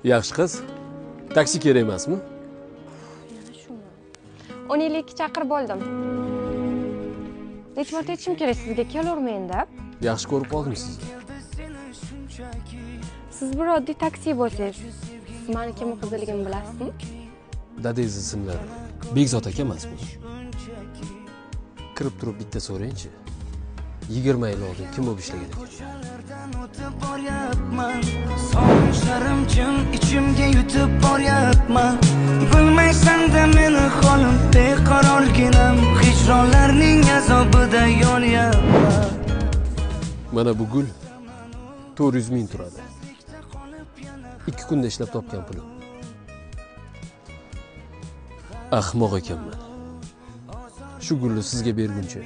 Yaxshi qiz. Taksi kerak emasmi? Yana shumi? 12 chaqirib oldim. Necha marta aytishim kerak sizga kelavermang deb? Yaxshi ko'rib qoldim sizni. Siz bir oddiy taksi bo'lsangiz, siz meni kim qizligimni bilasizmi? Dadangiz ismlari Bekzod aka emasmi? Kirib turib bitta so'raychi. 20 yil oldin kim bo'lib ishlagan ekan? Sog'inchlarim jim ichimga yutib boryapman. Bilmaysan-da meni holim beqarorginam, hijronlarning azobida yonyapman. Mana bu gul 400 ming turadi. 2 kunda ishlab topgan pulim. Ahmoq ekanman. Shu gulni sizga berguncha